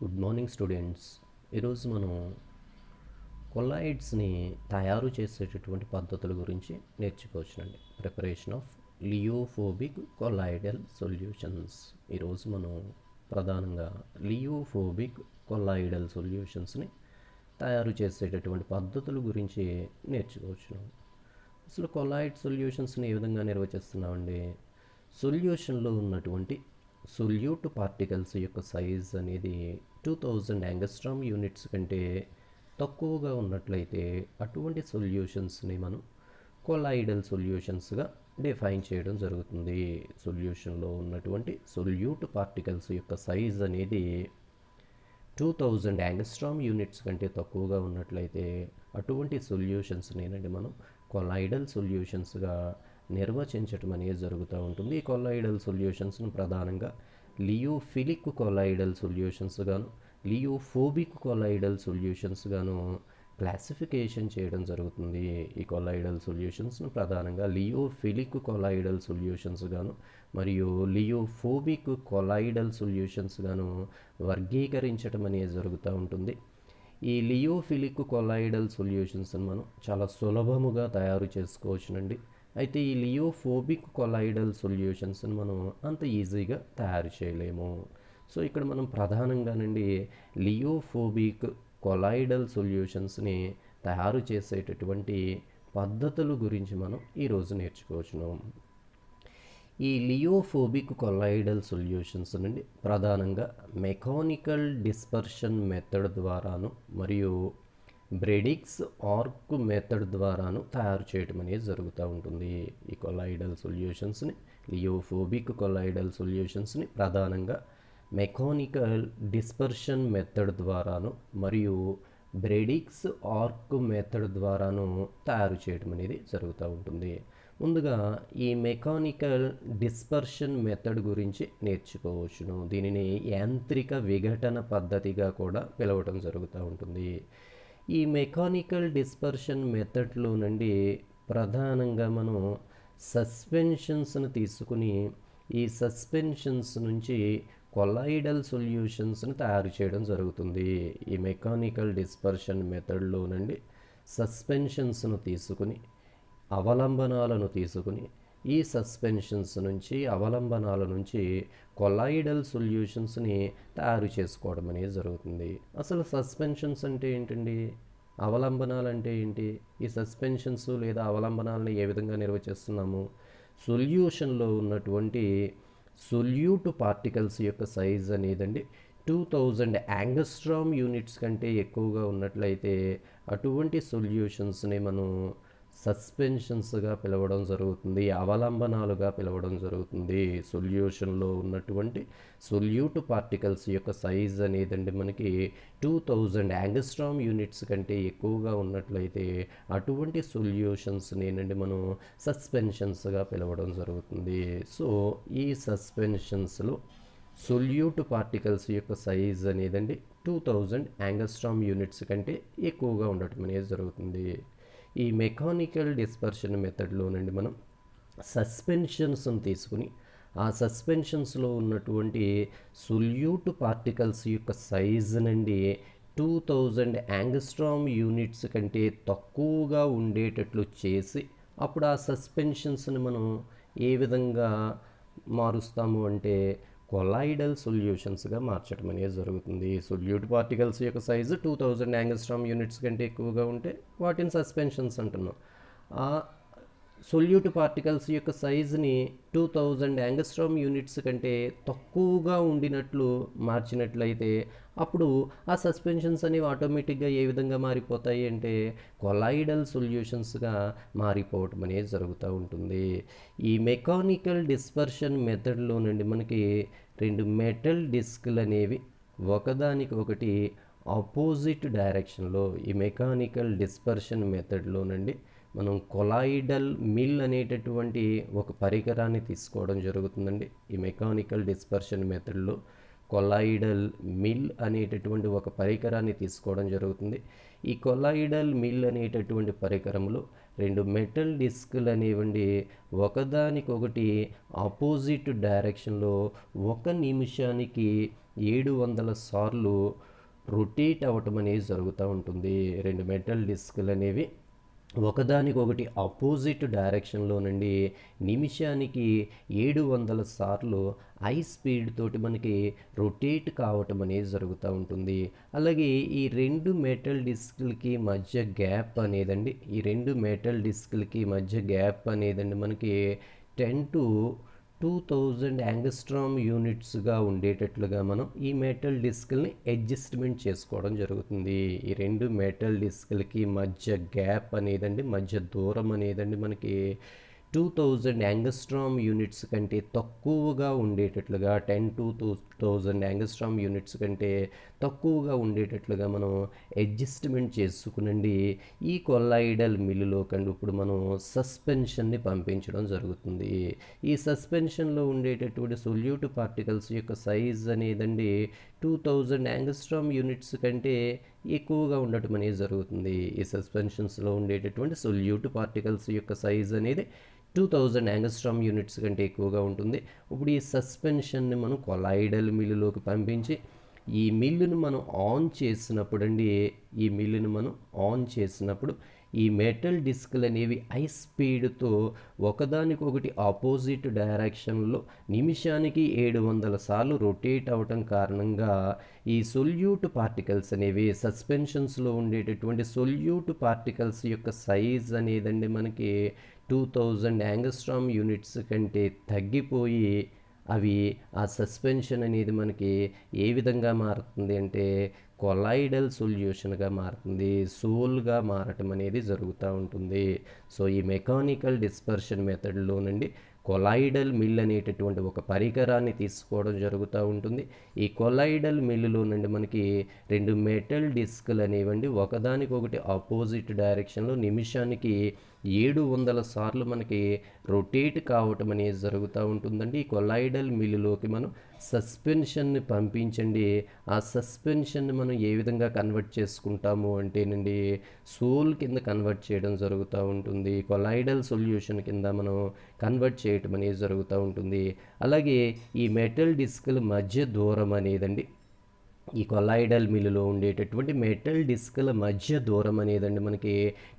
Good morning students. ఈరోజు మనం కొలాయిడ్స్ని తయారు చేసేటటువంటి పద్ధతుల గురించి నేర్చుకోవచ్చునండి. Preparation of lyophobic colloidal solutions. ఈరోజు మనం ప్రధానంగా లియోఫోబిక్ కొలాయిడల్ సొల్యూషన్స్ని తయారు చేసేటటువంటి పద్ధతుల గురించి నేర్చుకోవచ్చును. అసలు కొలాయిడ్ సొల్యూషన్స్ని ఏ విధంగా నిర్వచిస్తున్నామండి? సొల్యూషన్లో ఉన్నటువంటి సొల్యూట్ పార్టికల్స్ యొక్క సైజ్ అనేది 2000 యాంగస్ట్రామ్ యూనిట్స్ కంటే తక్కువగా ఉన్నట్లయితే అటువంటి సొల్యూషన్స్ని మనం కొలాయిడల్ సొల్యూషన్స్గా డిఫైన్ చేయడం జరుగుతుంది. సొల్యూషన్లో ఉన్నటువంటి సొల్యూట్ పార్టికల్స్ యొక్క సైజ్ అనేది 2000 యాంగస్ట్రామ్ యూనిట్స్ కంటే తక్కువగా ఉన్నట్లయితే అటువంటి సొల్యూషన్స్నేనండి మనం కొలాయిడల్ సొల్యూషన్స్గా నిర్వచించటం అనేది జరుగుతూ ఉంటుంది. ఈ కొలాయిడల్ సొల్యూషన్స్ను ప్రధానంగా లియోఫిలిక్ కొలాయిడల్ సొల్యూషన్స్ గాను లియోఫోబిక్ కొలాయిడల్ సొల్యూషన్స్ గాను క్లాసిఫికేషన్ చేయడం జరుగుతుంది. ఈ కొలాయిడల్ సొల్యూషన్స్ను ప్రధానంగా లియోఫిలిక్ కొలాయిడల్ సొల్యూషన్స్ గాను మరియు లియోఫోబిక్ కొలాయిడల్ సొల్యూషన్స్ గాను వర్గీకరించడం అనేది జరుగుతూ ఉంటుంది. ఈ లియోఫిలిక్ కొలాయిడల్ సొల్యూషన్స్ని మనం చాలా సులభముగా తయారు చేసుకోవచ్చునండి. అయితే ఈ లియోఫోబిక్ కొలాయిడల్ సొల్యూషన్స్ని మనం అంత ఈజీగా తయారు చేయలేము. సో ఇక్కడ మనం ప్రధానంగానండి లియోఫోబిక్ కొలాయిడల్ సొల్యూషన్స్ని తయారు చేసేటటువంటి పద్ధతుల గురించి మనం ఈరోజు నేర్చుకోవచ్చును. ఈ లియోఫోబిక్ కొలాయిడల్ సొల్యూషన్స్ నుండి ప్రధానంగా మెకానికల్ డిస్పర్షన్ మెథడ్ ద్వారాను మరియు బ్రెడిక్స్ ఆర్క్ మెథడ్ ద్వారాను తయారు చేయడం అనేది జరుగుతూ ఉంటుంది. ఈ కొలాయిడల్ సొల్యూషన్స్ని లియోఫోబిక్ కొలాయిడల్ సొల్యూషన్స్ని ప్రధానంగా మెకానికల్ డిస్పర్షన్ మెథడ్ ద్వారాను మరియు బ్రెడిక్స్ ఆర్క్ మెథడ్ ద్వారాను తయారు చేయడం అనేది జరుగుతూ ఉంటుంది. ముందుగా ఈ మెకానికల్ డిస్పర్షన్ మెథడ్ గురించి నేర్చుకోవచ్చును. దీనిని యాంత్రిక విఘటన పద్ధతిగా కూడా పిలవడం జరుగుతూ ఉంటుంది. ఈ మెకానికల్ డిస్పర్షన్ మెథడ్లో నుండి ప్రధానంగా మనం సస్పెన్షన్స్ను తీసుకుని ఈ సస్పెన్షన్స్ నుంచి కొలాయిడల్ సొల్యూషన్స్ని తయారు చేయడం జరుగుతుంది. ఈ మెకానికల్ డిస్పర్షన్ మెథడ్లో నుండి సస్పెన్షన్స్ను తీసుకుని అవలంబనాలను తీసుకుని ఈ సస్పెన్షన్స్ నుంచి అవలంబనాల నుంచి కొలాయిడల్ సొల్యూషన్స్ని తయారు చేసుకోవడం అనేది జరుగుతుంది. అసలు సస్పెన్షన్స్ అంటే ఏంటండి? అవలంబనాలు అంటే ఏంటి? ఈ సస్పెన్షన్స్ లేదా అవలంబనాలను ఏ విధంగా నిర్వచిస్తున్నాము? సొల్యూషన్లో ఉన్నటువంటి సొల్యూట్ పార్టికల్స్ యొక్క సైజ్ అనేదండి 2000 యాంగస్ట్రామ్ యూనిట్స్ కంటే ఎక్కువగా ఉన్నట్లయితే అటువంటి సొల్యూషన్స్ని మనం సస్పెన్షన్స్గా పిలవడం జరుగుతుంది, అవలంబనాలుగా పిలవడం జరుగుతుంది. సొల్యూషన్లో ఉన్నటువంటి సొల్యూట్ పార్టికల్స్ యొక్క సైజ్ అనేదండి మనకి 2000 యాంగస్ట్రామ్ యూనిట్స్ కంటే ఎక్కువగా ఉన్నట్లయితే అటువంటి సొల్యూషన్స్నేనండి మనం సస్పెన్షన్స్గా పిలవడం జరుగుతుంది. సో ఈ సస్పెన్షన్స్లో సొల్యూట్ పార్టికల్స్ యొక్క సైజ్ అనేదండి 2000 యాంగస్ట్రామ్ యూనిట్స్ కంటే ఎక్కువగా ఉండటం అనేది జరుగుతుంది. ఈ మెకానికల్ డిస్పర్షన్ మెథడ్లో నుండి మనం సస్పెన్షన్స్ని తీసుకుని ఆ సస్పెన్షన్స్లో ఉన్నటువంటి సొల్యూట్ పార్టికల్స్ యొక్క సైజ్ నుండి 2000 యాంగస్ట్రామ్ యూనిట్స్ కంటే తక్కువగా ఉండేటట్లు చేసి అప్పుడు ఆ సస్పెన్షన్స్ని మనం ఏ విధంగా మారుస్తాము అంటే కొలాయిడల్ సొల్యూషన్స్గా మార్చడం అనేది జరుగుతుంది. సొల్యూట్ పార్టికల్స్ యొక్క సైజు 2000 యాంగస్ట్రామ్ యూనిట్స్ కంటే ఎక్కువగా ఉంటే వాటిని సస్పెన్షన్స్ అంటున్నాం. ఆ సొల్యూట్ పార్టికల్స్ యొక్క సైజుని 2000 యాంగస్ట్రామ్ యూనిట్స్ కంటే తక్కువగా ఉండినట్లు మార్చినట్లయితే అప్పుడు ఆ సస్పెన్షన్స్ అనేవి ఆటోమేటిక్గా ఏ విధంగా మారిపోతాయి అంటే కొలాయిడల్ సొల్యూషన్స్గా మారిపోవటం అనేది జరుగుతూ ఉంటుంది. ఈ మెకానికల్ డిస్పర్షన్ మెథడ్లో నుండి మనకి 2 మెటల్ డిస్క్లు అనేవి ఒకదానికొకటి ఆపోజిట్ డైరెక్షన్లో ఈ మెకానికల్ డిస్పర్షన్ మెథడ్లో నుండి మనం కొలాయిడల్ మిల్ అనేటటువంటి ఒక పరికరాన్ని తీసుకోవడం జరుగుతుందండి. ఈ మెకానికల్ డిస్పర్షన్ మెథడ్లో కొలాయిడల్ మిల్ అనేటటువంటి ఒక పరికరాన్ని తీసుకోవడం జరుగుతుంది. ఈ కొలాయిడల్ మిల్ అనేటటువంటి పరికరంలో రెండు మెటల్ డిస్కులు అనేవండి ఒకదానికొకటి ఆపోజిట్ డైరెక్షన్లో 1 నిమిషానికి 700 సార్లు రొటేట్ అవ్వటం అనేది జరుగుతూ ఉంటుంది. రెండు మెటల్ డిస్కులు అనేవి ఒకదానికొకటి ఆపోజిట్ డైరెక్షన్లో నుండి నిమిషానికి 700 సార్లు హై స్పీడ్ తోటి మనకి రొటేట్ కావటం అనేది జరుగుతూ ఉంటుంది. అలాగే ఈ రెండు మెటల్ డిస్క్లకి మధ్య గ్యాప్ అనేదండి, ఈ రెండు మెటల్ డిస్క్లకి మధ్య గ్యాప్ అనేదండి మనకి 10 to 2000 యాంగస్ట్రామ్ యూనిట్స్గా ఉండేటట్లుగా మనం ఈ మెటల్ డిస్క్ని అడ్జస్ట్మెంట్ చేసుకోవడం జరుగుతుంది. ఈ రెండు మెటల్ డిస్క్లకి మధ్య గ్యాప్ అనేదండి, మధ్య దూరం అనేదండి మనకి 2000 యాంగస్ట్రామ్ యూనిట్స్ కంటే తక్కువగా ఉండేటట్లుగా 10 to 2000 యాంగస్ట్రామ్ యూనిట్స్ కంటే తక్కువగా ఉండేటట్లుగా మనం అడ్జస్ట్మెంట్ చేసుకునండి ఈ కొల్లాయిడల్ మిల్లులో కండి ఇప్పుడు మనం సస్పెన్షన్ని పంపించడం జరుగుతుంది. ఈ సస్పెన్షన్లో ఉండేటటువంటి సొల్యూట్ పార్టికల్స్ యొక్క సైజ్ అనేదండి 2000 యాంగస్ట్రామ్ యూనిట్స్ కంటే ఎక్కువగా ఉండటం అనేది జరుగుతుంది. ఈ సస్పెన్షన్స్లో ఉండేటటువంటి సొల్యూట్ పార్టికల్స్ యొక్క సైజ్ అనేది 2000 యాంగస్ట్రామ్ యూనిట్స్ కంటే ఎక్కువగా ఉంటుంది. ఇప్పుడు ఈ సస్పెన్షన్ని మనం కొలాయిడల్ మిల్లులోకి పంపించి ఈ మిల్లును మనం ఆన్ చేసినప్పుడు ఈ మెటల్ డిస్క్లు అనేవి హై స్పీడ్తో ఒకదానికొకటి ఆపోజిట్ డైరెక్షన్లో నిమిషానికి 700 సార్లు రొటేట్ అవ్వటం కారణంగా ఈ సొల్యూట్ పార్టికల్స్ అనేవి సస్పెన్షన్స్లో ఉండేటటువంటి సొల్యూట్ పార్టికల్స్ యొక్క సైజ్ అనేదండి మనకి 2000 యాంగస్ట్రామ్ యూనిట్స్ కంటే తగ్గిపోయి అవి ఆ సస్పెన్షన్ అనేది మనకి ఏ విధంగా మారుతుంది అంటే కొలాయిడల్ సొల్యూషన్గా మారుతుంది, సోల్గా మారటం అనేది జరుగుతూ ఉంటుంది. సో ఈ మెకానికల్ డిస్పర్షన్ మెథడ్లో నుండి కొలాయిడల్ మిల్ అనేటటువంటి ఒక పరికరాన్ని తీసుకోవడం జరుగుతూ ఉంటుంది. ఈ కొలాయిడల్ మిల్లులో నుండి మనకి రెండు మెటల్ డిస్క్లు అనేవండి ఒకదానికొకటి ఆపోజిట్ డైరెక్షన్లో నిమిషానికి 700 సార్లు మనకి రొటేట్ కావటం అనేది జరుగుతూ ఉంటుందండి. ఈ కొలాయిడల్ మిల్లులోకి మనం సస్పెన్షన్ని పంపించండి. ఆ సస్పెన్షన్ని మనం ఏ విధంగా కన్వర్ట్ చేసుకుంటాము అంటేనండి సోల్ కింద కన్వర్ట్ చేయడం జరుగుతూ ఉంటుంది. కొలాయిడల్ సొల్యూషన్ కింద మనం కన్వర్ట్ చేయటం అనేది జరుగుతూ ఉంటుంది. అలాగే ఈ మెటల్ డిస్క్ల మధ్య దూరం అనేదండి, ఈ కొలాయిడల్ మిల్లులో ఉండేటటువంటి మెటల్ డిస్క్ల మధ్య దూరం అనేదండి మనకి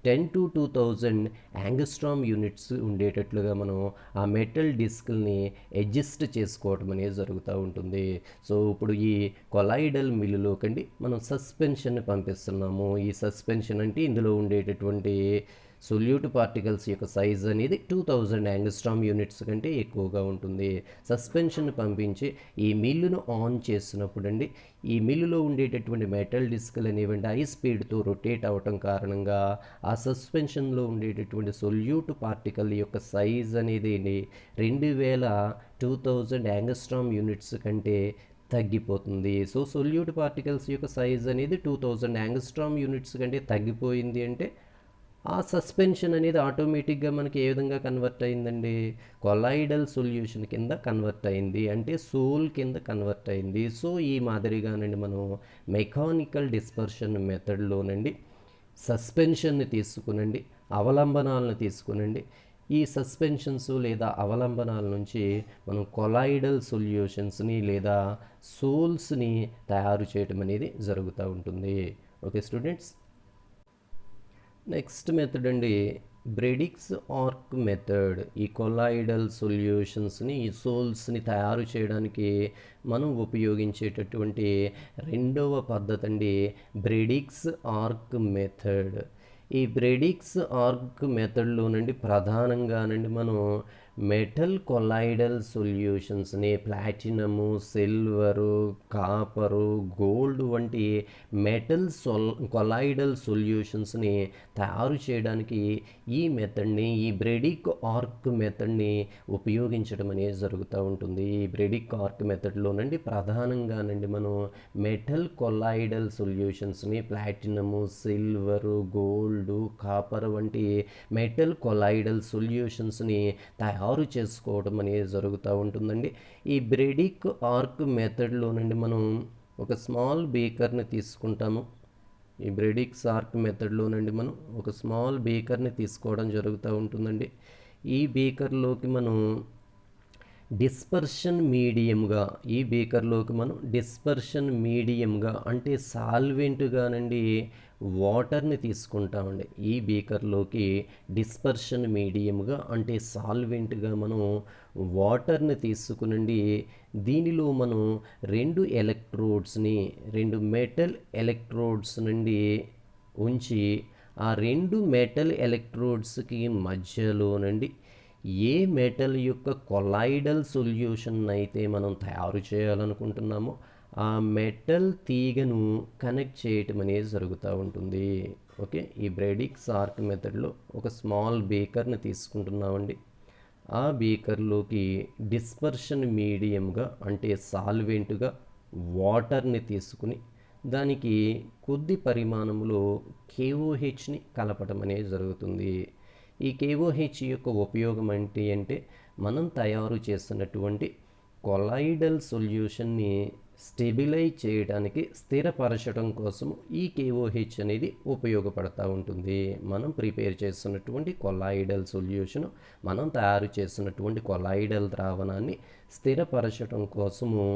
10 to 2000 యాంగస్ట్రామ్ యూనిట్స్ ఉండేటట్లుగా మనం ఆ మెటల్ డిస్క్ని అడ్జస్ట్ చేసుకోవటం అనేది జరుగుతూ ఉంటుంది. సో ఇప్పుడు ఈ కొలాయిడల్ మిల్లులోకండి మనం సస్పెన్షన్ని పంపిస్తున్నాము. ఈ సస్పెన్షన్ అంటే ఇందులో ఉండేటటువంటి సొల్యూట్ పార్టికల్స్ యొక్క సైజ్ అనేది 2000 యాంగస్ట్రామ్ యూనిట్స్ కంటే ఎక్కువగా ఉంటుంది. సస్పెన్షన్ పంపించి ఈ మిల్లును ఆన్ చేసినప్పుడు అండి ఈ మిల్లులో ఉండేటటువంటి మెటల్ డిస్క్లు అనేవంటి హై స్పీడ్తో రొటేట్ అవ్వటం కారణంగా ఆ సస్పెన్షన్లో ఉండేటటువంటి సొల్యూట్ పార్టికల్ యొక్క సైజ్ అనేది 2000 యాంగస్ట్రామ్ యూనిట్స్ కంటే తగ్గిపోతుంది. సో సొల్యూట్ పార్టికల్స్ యొక్క సైజ్ అనేది 2000 యాంగస్ట్రామ్ యూనిట్స్ కంటే తగ్గిపోయింది అంటే ఆ సస్పెన్షన్ అనేది ఆటోమేటిక్గా మనకి ఏ విధంగా కన్వర్ట్ అయిందండి, కొలాయిడల్ సొల్యూషన్ కింద కన్వర్ట్ అయింది, అంటే సోల్ కింద కన్వర్ట్ అయింది. సో ఈ మాదిరిగానండి మనం మెకానికల్ డిస్పర్షన్ మెథడ్లోనండి సస్పెన్షన్ని తీసుకునండి, అవలంబనాలను తీసుకునండి ఈ సస్పెన్షన్స్ లేదా అవలంబనాల నుంచి మనం కొలాయిడల్ సొల్యూషన్స్ని లేదా సోల్స్ని తయారు చేయటం అనేది జరుగుతూ ఉంటుంది. ఓకే స్టూడెంట్స్, నెక్స్ట్ మెథడ్ అండి బ్రెడిక్స్ ఆర్క్ మెథడ్. ఈ కొలాయిడల్ సొల్యూషన్స్ని ఈ సోల్స్ని తయారు చేయడానికి మనం ఉపయోగించేటటువంటి రెండవ పద్ధతి అండి బ్రెడిక్స్ ఆర్క్ మెథడ్. ఈ బ్రెడిక్స్ ఆర్క్ మెథడ్లోనండి ప్రధానంగానండి మనం మెటల్ కొలాయిడల్ సొల్యూషన్స్ని ప్లాటినము, సిల్వరు, కాపరు, గోల్డ్ వంటి మెటల్ కొలాయిడల్ సొల్యూషన్స్ని తయారు చేయడానికి ఈ మెథడ్ని, ఈ బ్రెడిక్ ఆర్క్ మెథడ్ని ఉపయోగించడం అనేది జరుగుతూ ఉంటుంది. ఈ బ్రెడిక్ ఆర్క్ మెథడ్లోనండి ప్రధానంగానండి మనం మెటల్ కొలాయిడల్ సొల్యూషన్స్ని ప్లాటినము, సిల్వరు, గోల్డ్, కాపర్ వంటి మెటల్ కొలాయిడల్ సొల్యూషన్స్ని తయారు చేసుకోవడం అనేది జరుగుతూ ఉంటుందండి. ఈ బ్రెడిక్ ఆర్క్ మెథడ్లోనండి మనం ఒక స్మాల్ బీకర్ని తీసుకుంటాము. ఈ బ్రెడిక్ సార్క్ మెథడ్లోనండి మనం ఒక స్మాల్ బీకర్ని తీసుకోవడం జరుగుతూ ఉంటుందండి. ఈ బీకర్లోకి మనం డిస్పర్షన్ మీడియంగా అంటే సాల్వెంట్గానండి వాటర్ని తీసుకుంటామండి. ఈ బీకర్లోకి డిస్పర్షన్ మీడియంగా అంటే సాల్వెంట్గా మనం వాటర్ని తీసుకునండి దీనిలో మనం రెండు మెటల్ ఎలక్ట్రోడ్స్ నుండి ఉంచి ఆ రెండు మెటల్ ఎలక్ట్రోడ్స్కి మధ్యలోనండి ఏ మెటల్ యొక్క కొలాయిడల్ సొల్యూషన్ అయితే మనం తయారు చేయాలనుకుంటున్నామో ఆ మెటల్ తీగను కనెక్ట్ చేయటం అనేది జరుగుతూ ఉంటుంది. ఓకే, ఈ బ్రెడిక్ సార్క్ మెథడ్లో ఒక స్మాల్ బీకర్ని తీసుకుంటున్నామండి. ఆ బీకర్లోకి డిస్పర్షన్ మీడియంగా అంటే సాల్వెంట్గా వాటర్ని తీసుకుని దానికి కొద్ది పరిమాణంలో KOHని కలపటం అనేది జరుగుతుంది. ఈ KOH యొక్క ఉపయోగం ఏంటి అంటే మనం తయారు చేస్తున్నటువంటి కొలాయిడల్ సొల్యూషన్ని స్టెబిలైజ్ చేయడానికి స్థిరపరచడం కోసం ఈ KOH అనేది ఉపయోగపడుతూ ఉంటుంది. మనం ప్రిపేర్ చేస్తున్నటువంటి కొలాయిడల్ సొల్యూషన్, మనం తయారు చేస్తున్నటువంటి కొలాయిడల్ ద్రావణాన్ని స్థిరపరచడం కోసము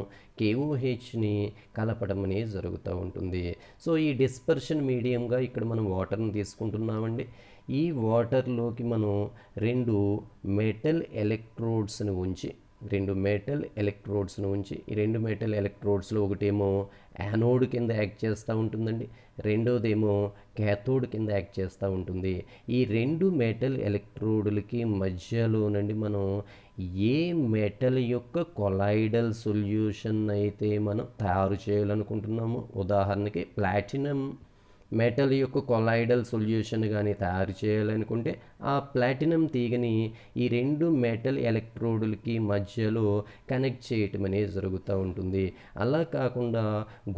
KOHని కలపడం అనేది జరుగుతూ ఉంటుంది. సో ఈ డిస్పర్షన్ మీడియంగా ఇక్కడ మనం వాటర్ని తీసుకుంటున్నామండి. ఈ వాటర్లోకి మనం రెండు మెటల్ ఎలక్ట్రోడ్స్ని ఉంచి ఈ రెండు మెటల్ ఎలక్ట్రోడ్స్లో ఒకటేమో యానోడ్ కింద యాక్ట్ చేస్తూ ఉంటుందండి, రెండోదేమో క్యాథోడ్ కింద యాక్ట్ చేస్తూ ఉంటుంది. ఈ రెండు మెటల్ ఎలక్ట్రోడ్లకి మధ్యలోనండి మనం ఏ మెటల్ యొక్క కొలాయిడల్ సొల్యూషన్ అయితే మనం తయారు చేయాలనుకుంటున్నామో, ఉదాహరణకి ప్లాటినం మెటల్ యొక్క కొలాయిడల్ సొల్యూషన్ కానీ తయారు చేయాలనుకుంటే ఆ ప్లాటినం తీగని ఈ రెండు మెటల్ ఎలక్ట్రోడ్లకి మధ్యలో కనెక్ట్ చేయటం అనేది జరుగుతూ ఉంటుంది. అలా కాకుండా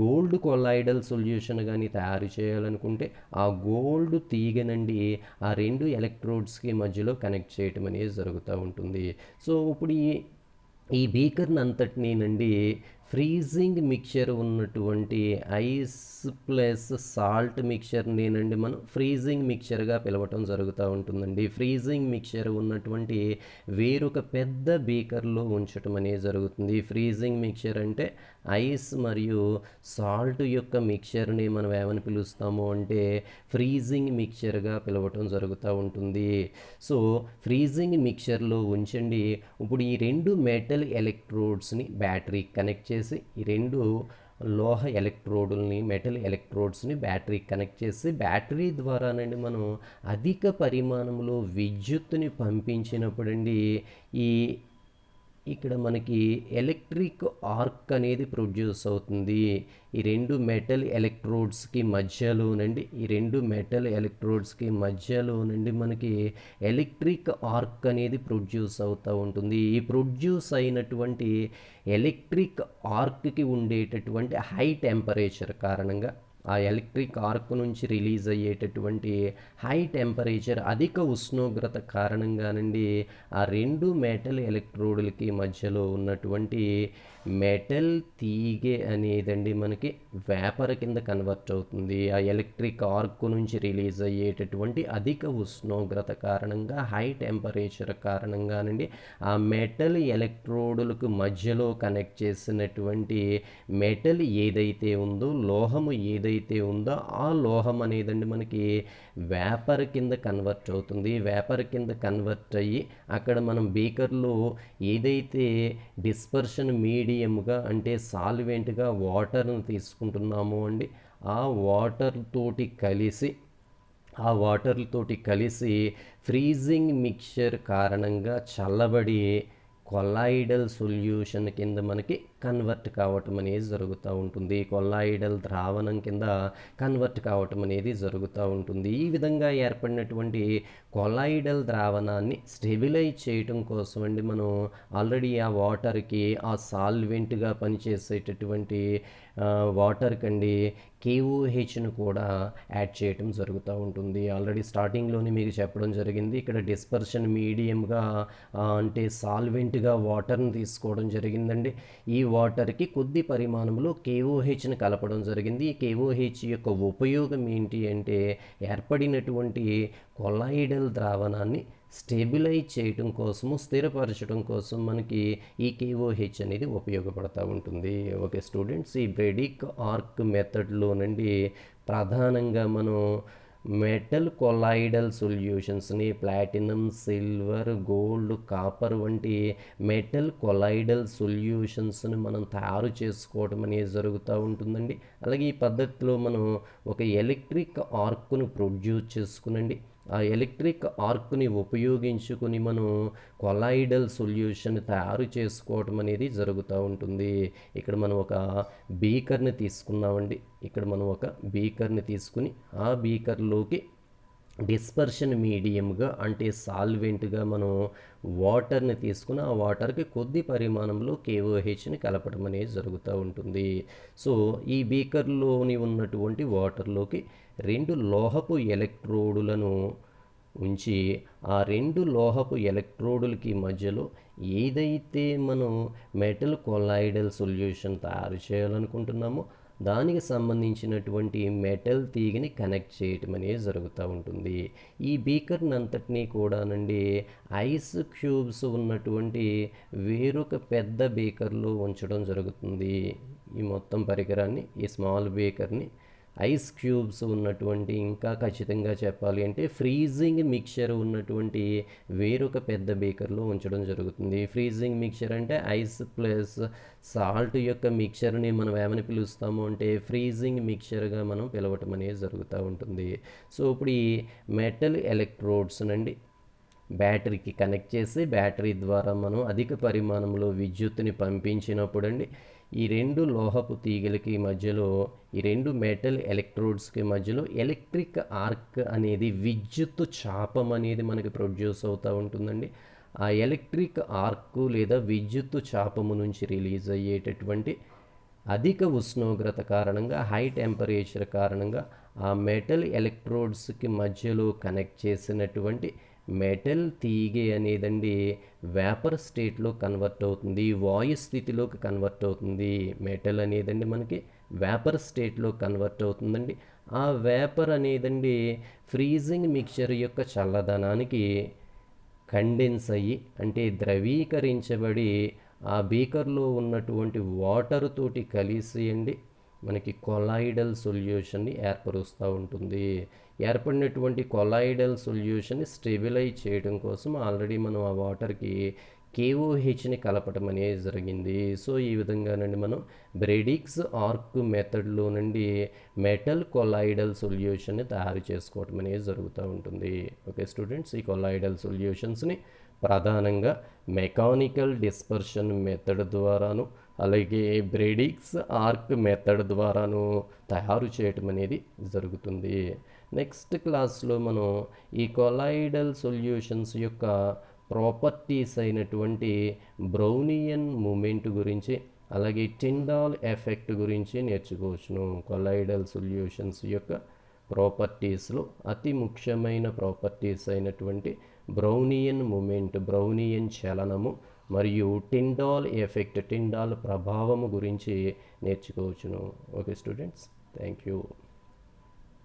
గోల్డ్ కొలాయిడల్ సొల్యూషన్ కానీ తయారు చేయాలనుకుంటే ఆ గోల్డ్ తీగనండి ఆ రెండు ఎలక్ట్రోడ్స్కి మధ్యలో కనెక్ట్ చేయటం అనేది జరుగుతూ ఉంటుంది. సో ఇప్పుడు ఈ బీకర్ని అంతటినండి ఫ్రీజింగ్ మిక్చర్ ఉన్నటువంటి ఐస్ ప్లస్ సాల్ట్ మిక్చర్నేనండి మనం ఫ్రీజింగ్ మిక్చర్గా పిలవటం జరుగుతూ ఉంటుందండి. ఫ్రీజింగ్ మిక్చర్ ఉన్నటువంటి వేరొక పెద్ద బీకర్లో ఉంచటం అనేది జరుగుతుంది. ఫ్రీజింగ్ మిక్చర్ అంటే ఐస్ మరియు సాల్ట్ యొక్క మిక్చర్ని మనం ఏమని పిలుస్తాము అంటే ఫ్రీజింగ్ మిక్చర్గా పిలవటం జరుగుతూ ఉంటుంది. సో ఫ్రీజింగ్ మిక్చర్లో ఉంచండి. ఇప్పుడు ఈ రెండు మెటల్ ఎలక్ట్రోడ్స్ని బ్యాటరీకి కనెక్ట్ చేసి ఈ రెండు మెటల్ ఎలక్ట్రోడ్స్ని బ్యాటరీకి కనెక్ట్ చేసి బ్యాటరీ ద్వారానండి మనం అధిక పరిమాణంలో విద్యుత్తుని పంపించినప్పుడండి ఇక్కడ మనకి ఎలక్ట్రిక్ ఆర్క్ అనేది ప్రొడ్యూస్ అవుతుంది. ఈ రెండు మెటల్ ఎలక్ట్రోడ్స్కి మధ్యలోనండి మనకి ఎలక్ట్రిక్ ఆర్క్ అనేది ప్రొడ్యూస్ అవుతూ ఉంటుంది. ఈ ప్రొడ్యూస్ అయినటువంటి ఎలక్ట్రిక్ ఆర్క్కి ఉండేటటువంటి హై టెంపరేచర్ కారణంగా ఆ ఎలక్ట్రిక్ ఆర్క్ నుంచి రిలీజ్ అయ్యేటటువంటి హై టెంపరేచర్ అధిక ఉష్ణోగ్రత కారణంగానండి ఆ రెండు మెటల్ ఎలక్ట్రోడ్లకి మధ్యలో ఉన్నటువంటి మెటల్ తీగె అనేదండి మనకి వేపర్ కింద కన్వర్ట్ అవుతుంది. ఆ ఎలక్ట్రిక్ ఆర్క్ నుంచి రిలీజ్ అయ్యేటటువంటి అధిక ఉష్ణోగ్రత కారణంగా హై టెంపరేచర్ కారణంగానండి ఆ మెటల్ ఎలక్ట్రోడ్లకు మధ్యలో కనెక్ట్ చేసినటువంటి మెటల్ ఏదైతే ఉందో, లోహము ఏదైతే ఉందో ఆ లోహం అనేదండి మనకి వేపర్ కింద కన్వర్ట్ అవుతుంది. వేపర్ కింద కన్వర్ట్ అయ్యి అక్కడ మనం బీకర్లో ఏదైతే డిస్పర్షన్ మీడియంగా అంటే సాల్వెంట్గా వాటర్ను తీసుకుంటున్నామో అండి ఆ వాటర్ తోటి కలిసి ఫ్రీజింగ్ మిక్చర్ కారణంగా చల్లబడి కొలాయిడల్ సొల్యూషన్ కింద మనకి కన్వర్ట్ కావటం అనేది జరుగుతూ ఉంటుంది. కొలాయిడల్ ద్రావణం కింద కన్వర్ట్ కావటం అనేది జరుగుతూ ఉంటుంది. ఈ విధంగా ఏర్పడినటువంటి కొలాయిడల్ ద్రావణాన్ని స్టెబిలైజ్ చేయటం కోసం అండి మనం ఆల్రెడీ ఆ వాటర్కి ఆ సాల్వెంట్గా పనిచేసేటటువంటి వాటర్ కండి KOHను కూడా యాడ్ చేయటం జరుగుతూ ఉంటుంది. ఆల్రెడీ స్టార్టింగ్లోనే మీకు చెప్పడం జరిగింది. ఇక్కడ డిస్పర్షన్ మీడియంగా అంటే సాల్వెంట్గా వాటర్ని తీసుకోవడం జరిగిందండి. ఈ వాటర్కి కొద్ది పరిమాణంలో KOHని కలపడం జరిగింది. ఈ KOH యొక్క ఉపయోగం ఏంటి అంటే ఏర్పడినటువంటి కొలాయిడల్ ద్రావణాన్ని స్టెబిలైజ్ చేయటం కోసము, స్థిరపరచడం కోసం మనకి ఈ KOH అనేది ఉపయోగపడుతూ ఉంటుంది. ఓకే స్టూడెంట్స్, ఈ బ్రెడిక్ ఆర్క్ మెథడ్లో నుండి ప్రధానంగా మనం మెటల్ కొలాయిడల్ సొల్యూషన్స్ని ప్లాటినం, సిల్వర్, గోల్డ్, కాపర్ వంటి మెటల్ కొలాయిడల్ సొల్యూషన్స్ని మనం తయారు చేసుకోవడం అనేది జరుగుతూ ఉంటుందండి. అలాగే ఈ పద్ధతిలో మనం ఒక ఎలక్ట్రిక్ ఆర్క్ను ప్రొడ్యూస్ చేసుకునండి. ఆ ఎలక్ట్రిక్ ఆర్క్ని ఉపయోగించుకొని మనం కొలాయిడల్ సొల్యూషన్ తయారు చేసుకోవడం అనేది జరుగుతూ ఉంటుంది. ఇక్కడ మనం ఒక బీకర్ని తీసుకున్నామండి. ఇక్కడ మనం ఒక బీకర్ని తీసుకుని ఆ బీకర్లోకి డిస్పర్షన్ మీడియంగా అంటే సాల్వెంట్గా మనం వాటర్ని తీసుకుని ఆ వాటర్కి కొద్ది పరిమాణంలో KOHని కలపడం అనేది జరుగుతూ ఉంటుంది. సో ఈ బీకర్లోని ఉన్నటువంటి వాటర్లోకి 2 లోహపు ఎలక్ట్రోడులను ఉంచి ఆ 2 లోహపు ఎలక్ట్రోడులకి మధ్యలో ఏదైతే మనం మెటల్ కొలాయిడల్ సొల్యూషన్ తయారు చేయాలనుకుంటున్నామో దానికి సంబంధించినటువంటి మెటల్ తీగని కనెక్ట్ చేయటం అనేది జరుగుతూ ఉంటుంది. ఈ బీకర్ని అంతటినీ కూడానండి ఐస్ క్యూబ్స్ ఉన్నటువంటి వేరొక పెద్ద బీకర్లో ఉంచడం జరుగుతుంది. ఈ మొత్తం పరికరాన్ని, ఈ స్మాల్ బీకర్ని ఐస్ క్యూబ్స్ ఉన్నటువంటి, ఇంకా ఖచ్చితంగా చెప్పాలి అంటే ఫ్రీజింగ్ మిక్చర్ ఉన్నటువంటి వేరొక పెద్ద బీకర్లో ఉంచడం జరుగుతుంది. ఫ్రీజింగ్ మిక్చర్ అంటే ఐస్ ప్లస్ సాల్ట్ యొక్క మిక్చర్ని మనం ఏమని పిలుస్తాము అంటే ఫ్రీజింగ్ మిక్చర్గా మనం పిలవటం అనేది జరుగుతూ ఉంటుంది. సో ఇప్పుడు ఈ మెటల్ ఎలక్ట్రోడ్స్ నండి బ్యాటరీకి కనెక్ట్ చేసి బ్యాటరీ ద్వారా మనం అధిక పరిమాణంలో విద్యుత్తుని పంపించినప్పుడు అండి ఈ 2 లోహపు తీగలకి మధ్యలో, ఈ 2 మెటల్ ఎలక్ట్రోడ్స్కి మధ్యలో ఎలక్ట్రిక్ ఆర్క్ అనేది విద్యుత్తు చాపం అనేది మనకి ప్రొడ్యూస్ అవుతూ ఉంటుందండి. ఆ ఎలక్ట్రిక్ ఆర్క్ లేదా విద్యుత్తు చాపము నుంచి రిలీజ్ అయ్యేటటువంటి అధిక ఉష్ణోగ్రత కారణంగా, హై టెంపరేచర్ కారణంగా ఆ మెటల్ ఎలక్ట్రోడ్స్కి మధ్యలో కనెక్ట్ చేసినటువంటి మెటల్ తీగ అనేదండి వేపర్ స్టేట్లో కన్వర్ట్ అవుతుంది, వాయు స్థితిలోకి కన్వర్ట్ అవుతుంది. మెటల్ అనేదండి మనకి వేపర్ స్టేట్లో కన్వర్ట్ అవుతుందండి. ఆ వేపర్ అనేదండి ఫ్రీజింగ్ మిక్చర్ యొక్క చల్లదనానికి కండెన్స్ అయ్యి అంటే ద్రవీకరించబడి ఆ బీకర్లో ఉన్నటువంటి వాటర్ తోటి కలిసి అండి మనకి కొలాయిడల్ సొల్యూషన్ని ఏర్పరుస్తూ ఉంటుంది. ఏర్పడినటువంటి కొలాయిడల్ సొల్యూషన్ని స్టెబిలైజ్ చేయడం కోసం ఆల్రెడీ మనం ఆ వాటర్కి KOHని కలపడం అనేది జరిగింది. సో ఈ విధంగానండి మనం బ్రెడిక్స్ ఆర్క్ మెథడ్లో నుండి మెటల్ కొలాయిడల్ సొల్యూషన్ని తయారు చేసుకోవడం అనేది జరుగుతూ ఉంటుంది. ఓకే స్టూడెంట్స్, ఈ కొలాయిడల్ సొల్యూషన్స్ని ప్రధానంగా మెకానికల్ డిస్పర్షన్ మెథడ్ ద్వారాను అలాగే బ్రెడిక్స్ ఆర్క్ మెథడ్ ద్వారాను తయారు చేయటం అనేది జరుగుతుంది. నెక్స్ట్ క్లాస్లో మనం ఈ కొలాయిడల్ సొల్యూషన్స్ యొక్క ప్రాపర్టీస్ అయినటువంటి బ్రౌనియన్ మూమెంట్ గురించి అలాగే టిండాల్ ఎఫెక్ట్ గురించి నేర్చుకోవచ్చును. కొలాయిడల్ సొల్యూషన్స్ యొక్క ప్రాపర్టీస్లో అతి ముఖ్యమైన ప్రాపర్టీస్ అయినటువంటి బ్రౌనియన్ మూమెంట్, బ్రౌనియన్ చలనము మరియు టిండాల్ ఎఫెక్ట్, టిండాల్ ప్రభావము గురించి నేర్చుకోవచ్చును. Okay students, thank you.